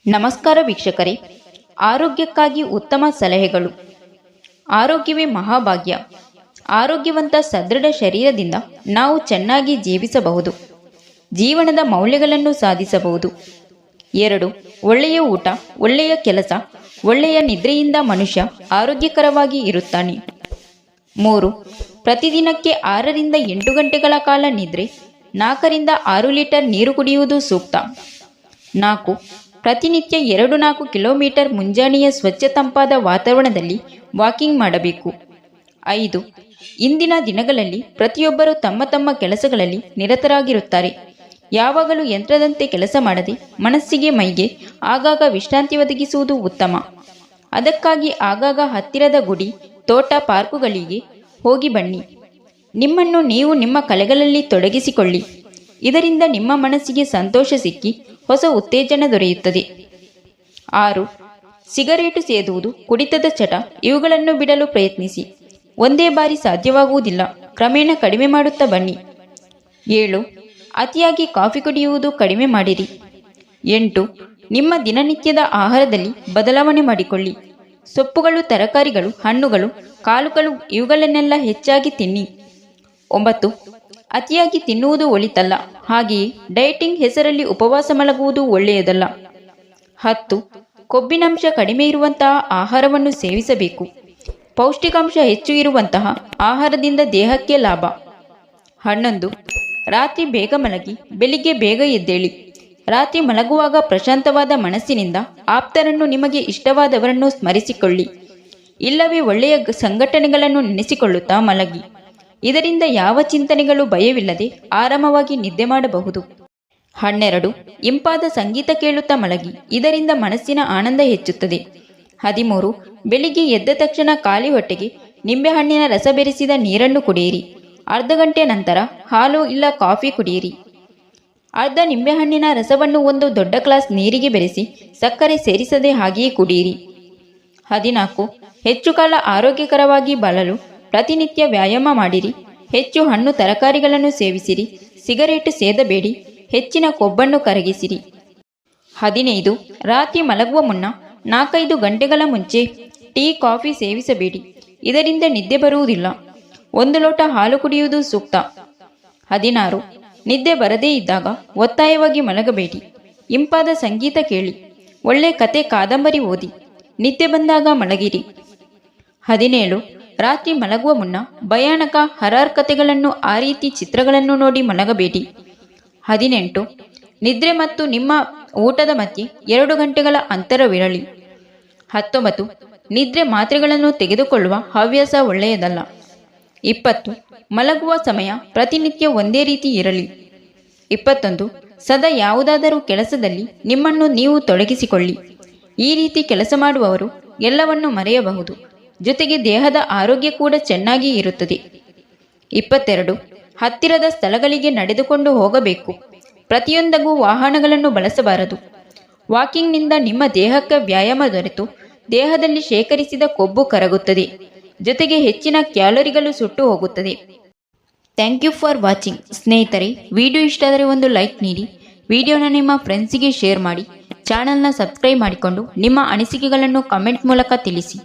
ನಮಸ್ಕಾರ ವೀಕ್ಷಕರೇ, ಆರೋಗ್ಯಕ್ಕಾಗಿ ಉತ್ತಮ ಸಲಹೆಗಳು. ಆರೋಗ್ಯವೇ ಮಹಾಭಾಗ್ಯ. ಆರೋಗ್ಯವಂತ ಸದೃಢ ಶರೀರದಿಂದ ನಾವು ಚೆನ್ನಾಗಿ ಜೀವಿಸಬಹುದು, ಜೀವನದ ಮೌಲ್ಯಗಳನ್ನು ಸಾಧಿಸಬಹುದು. 2. ಒಳ್ಳೆಯ ಊಟ, ಒಳ್ಳೆಯ ಕೆಲಸ, ಒಳ್ಳೆಯ ನಿದ್ರೆಯಿಂದ ಮನುಷ್ಯ ಆರೋಗ್ಯಕರವಾಗಿ ಇರುತ್ತಾನೆ. 3. ಪ್ರತಿದಿನಕ್ಕೆ 6 ರಿಂದ 8 ಗಂಟೆಗಳ ಕಾಲ ನಿದ್ರೆ, 4 ರಿಂದ 6 ಲೀಟರ್ ನೀರು ಕುಡಿಯುವುದು ಸೂಕ್ತ. 4. ಪ್ರತಿನಿತ್ಯ 2-4 ಕಿಲೋಮೀಟರ್ ಮುಂಜಾನೆಯ ಸ್ವಚ್ಛ ತಂಪಾದ ವಾತಾವರಣದಲ್ಲಿ ವಾಕಿಂಗ್ ಮಾಡಬೇಕು. 5. ಇಂದಿನ ದಿನಗಳಲ್ಲಿ ಪ್ರತಿಯೊಬ್ಬರೂ ತಮ್ಮ ತಮ್ಮ ಕೆಲಸಗಳಲ್ಲಿ ನಿರತರಾಗಿರುತ್ತಾರೆ. ಯಾವಾಗಲೂ ಯಂತ್ರದಂತೆ ಕೆಲಸ ಮಾಡದೆ ಮನಸ್ಸಿಗೆ ಮೈಗೆ ಆಗಾಗ ವಿಶ್ರಾಂತಿ ಒದಗಿಸುವುದು ಉತ್ತಮ. ಅದಕ್ಕಾಗಿ ಆಗಾಗ ಹತ್ತಿರದ ಗುಡಿ, ತೋಟ, ಪಾರ್ಕುಗಳಿಗೆ ಹೋಗಿ ಬನ್ನಿ. ನಿಮ್ಮನ್ನು ನೀವು ನಿಮ್ಮ ಕಲೆಗಳಲ್ಲಿ ತೊಡಗಿಸಿಕೊಳ್ಳಿ. ಇದರಿಂದ ನಿಮ್ಮ ಮನಸ್ಸಿಗೆ ಸಂತೋಷ ಸಿಕ್ಕಿ ಹೊಸ ಉತ್ತೇಜನ ದೊರೆಯುತ್ತದೆ. 6. ಸಿಗರೇಟು ಸೇದುವುದು, ಕುಡಿತದ ಚಟ ಇವುಗಳನ್ನು ಬಿಡಲು ಪ್ರಯತ್ನಿಸಿ. ಒಂದೇ ಬಾರಿ ಸಾಧ್ಯವಾಗುವುದಿಲ್ಲ, ಕ್ರಮೇಣ ಕಡಿಮೆ ಮಾಡುತ್ತಾ ಬನ್ನಿ. 7. ಅತಿಯಾಗಿ ಕಾಫಿ ಕುಡಿಯುವುದು ಕಡಿಮೆ ಮಾಡಿರಿ. 8. ನಿಮ್ಮ ದಿನನಿತ್ಯದ ಆಹಾರದಲ್ಲಿ ಬದಲಾವಣೆ ಮಾಡಿಕೊಳ್ಳಿ. ಸೊಪ್ಪುಗಳು, ತರಕಾರಿಗಳು, ಹಣ್ಣುಗಳು, ಕಾಳುಗಳು ಇವುಗಳನ್ನೆಲ್ಲ ಹೆಚ್ಚಾಗಿ ತಿನ್ನಿ. 9. ಅತಿಯಾಗಿ ತಿನ್ನುವುದು ಒಳಿತಲ್ಲ, ಹಾಗೆಯೇ ಡಯಟಿಂಗ್ ಹೆಸರಲ್ಲಿ ಉಪವಾಸ ಮಲಗುವುದು ಒಳ್ಳೆಯದಲ್ಲ. 10. ಕೊಬ್ಬಿನಂಶ ಕಡಿಮೆ ಇರುವಂತಹ ಆಹಾರವನ್ನು ಸೇವಿಸಬೇಕು. ಪೌಷ್ಟಿಕಾಂಶ ಹೆಚ್ಚು ಇರುವಂತಹ ಆಹಾರದಿಂದ ದೇಹಕ್ಕೆ ಲಾಭ. 11. ರಾತ್ರಿ ಬೇಗ ಮಲಗಿ ಬೆಳಿಗ್ಗೆ ಬೇಗ ಎದ್ದೇಳಿ. ರಾತ್ರಿ ಮಲಗುವಾಗ ಪ್ರಶಾಂತವಾದ ಮನಸ್ಸಿನಿಂದ ಆಪ್ತರನ್ನು, ನಿಮಗೆ ಇಷ್ಟವಾದವರನ್ನು ಸ್ಮರಿಸಿಕೊಳ್ಳಿ. ಇಲ್ಲವೇ ಒಳ್ಳೆಯ ಸಂಘಟನೆಗಳನ್ನು ನೆನೆಸಿಕೊಳ್ಳುತ್ತಾ ಮಲಗಿ. ಇದರಿಂದ ಯಾವ ಚಿಂತನೆಗಳು ಭಯವಿಲ್ಲದೆ ಆರಾಮವಾಗಿ ನಿದ್ದೆ ಮಾಡಬಹುದು. 12. ಇಂಪಾದ ಸಂಗೀತ ಕೇಳುತ್ತಾ ಮಲಗಿ. ಇದರಿಂದ ಮನಸ್ಸಿನ ಆನಂದ ಹೆಚ್ಚುತ್ತದೆ. 13. ಬೆಳಿಗ್ಗೆ ಎದ್ದ ತಕ್ಷಣ ಖಾಲಿ ಹೊಟ್ಟೆಗೆ ನಿಂಬೆಹಣ್ಣಿನ ರಸ ಬೆರೆಸಿದ ನೀರನ್ನು ಕುಡಿಯಿರಿ. ಅರ್ಧ ಗಂಟೆ ನಂತರ ಹಾಲು ಇಲ್ಲ ಕಾಫಿ ಕುಡಿಯಿರಿ. ಅರ್ಧ ನಿಂಬೆಹಣ್ಣಿನ ರಸವನ್ನು ಒಂದು ದೊಡ್ಡ ಗ್ಲಾಸ್ ನೀರಿಗೆ ಬೆರೆಸಿ ಸಕ್ಕರೆ ಸೇರಿಸದೆ ಹಾಗೆಯೇ ಕುಡಿಯಿರಿ. 14. ಹೆಚ್ಚು ಕಾಲ ಆರೋಗ್ಯಕರವಾಗಿ ಬಾಳಲು ಪ್ರತಿನಿತ್ಯ ವ್ಯಾಯಾಮ ಮಾಡಿರಿ. ಹೆಚ್ಚು ಹಣ್ಣು ತರಕಾರಿಗಳನ್ನು ಸೇವಿಸಿರಿ. ಸಿಗರೇಟು ಸೇದಬೇಡಿ. ಹೆಚ್ಚಿನ ಕೊಬ್ಬನ್ನು ಕರಗಿಸಿರಿ. 15. ರಾತ್ರಿ ಮಲಗುವ ಮುನ್ನ 4-5 ಗಂಟೆಗಳ ಮುಂಚೆ ಟೀ, ಕಾಫಿ ಸೇವಿಸಬೇಡಿ. ಇದರಿಂದ ನಿದ್ದೆ ಬರುವುದಿಲ್ಲ. 1 ಲೋಟ ಹಾಲು ಕುಡಿಯುವುದು ಸೂಕ್ತ. 16. ನಿದ್ದೆ ಬರದೇ ಇದ್ದಾಗ ಒತ್ತಾಯವಾಗಿ ಮಲಗಬೇಡಿ. ಇಂಪಾದ ಸಂಗೀತ ಕೇಳಿ. ಒಳ್ಳೆ ಕತೆ, ಕಾದಂಬರಿ ಓದಿ. ನಿದ್ದೆ ಬಂದಾಗ ಮಲಗಿರಿ. 17. ರಾತ್ರಿ ಮಲಗುವ ಮುನ್ನ ಭಯಾನಕ ಹರಾರ್ ಕಥೆಗಳನ್ನು, ಆ ರೀತಿ ಚಿತ್ರಗಳನ್ನು ನೋಡಿ ಮಲಗಬೇಡಿ. 18. ನಿದ್ರೆ ಮತ್ತು ನಿಮ್ಮ ಊಟದ ಮಧ್ಯೆ 2 ಗಂಟೆಗಳ ಅಂತರವಿರಲಿ. 19. ನಿದ್ರೆ ಮಾತ್ರೆಗಳನ್ನು ತೆಗೆದುಕೊಳ್ಳುವ ಹವ್ಯಾಸ ಒಳ್ಳೆಯದಲ್ಲ. 20. ಮಲಗುವ ಸಮಯ ಪ್ರತಿನಿತ್ಯ ಒಂದೇ ರೀತಿ ಇರಲಿ. 21. ಸದಾ ಯಾವುದಾದರೂ ಕೆಲಸದಲ್ಲಿ ನಿಮ್ಮನ್ನು ನೀವು ತೊಡಗಿಸಿಕೊಳ್ಳಿ. ಈ ರೀತಿ ಕೆಲಸ ಮಾಡುವವರು ಎಲ್ಲವನ್ನು ಮರೆಯಬಹುದು, ಜೊತೆಗೆ ದೇಹದ ಆರೋಗ್ಯ ಕೂಡ ಚೆನ್ನಾಗಿ ಇರುತ್ತದೆ. 22. ಹತ್ತಿರದ ಸ್ಥಳಗಳಿಗೆ ನಡೆದುಕೊಂಡು ಹೋಗಬೇಕು. ಪ್ರತಿಯೊಂದಗೂ ವಾಹನಗಳನ್ನು ಬಳಸಬಾರದು. ವಾಕಿಂಗ್ನಿಂದ ನಿಮ್ಮ ದೇಹಕ್ಕೆ ವ್ಯಾಯಾಮ ದೊರೆತು ದೇಹದಲ್ಲಿ ಶೇಖರಿಸಿದ ಕೊಬ್ಬು ಕರಗುತ್ತದೆ, ಜೊತೆಗೆ ಹೆಚ್ಚಿನ ಕ್ಯಾಲೋರಿಗಳು ಸುಟ್ಟು ಹೋಗುತ್ತದೆ. Thank you for watching. ಸ್ನೇಹಿತರೆ, ವಿಡಿಯೋ ಇಷ್ಟ ಆದರೆ ಒಂದು ಲೈಕ್ ನೀಡಿ. ವಿಡಿಯೋನ ನಿಮ್ಮ ಫ್ರೆಂಡ್ಸಿಗೆ ಶೇರ್ ಮಾಡಿ. ಚಾನಲ್ನ ಸಬ್ಸ್ಕ್ರೈಬ್ ಮಾಡಿಕೊಂಡು ನಿಮ್ಮ ಅನಿಸಿಕೆಗಳನ್ನು ಕಮೆಂಟ್ ಮೂಲಕ ತಿಳಿಸಿ.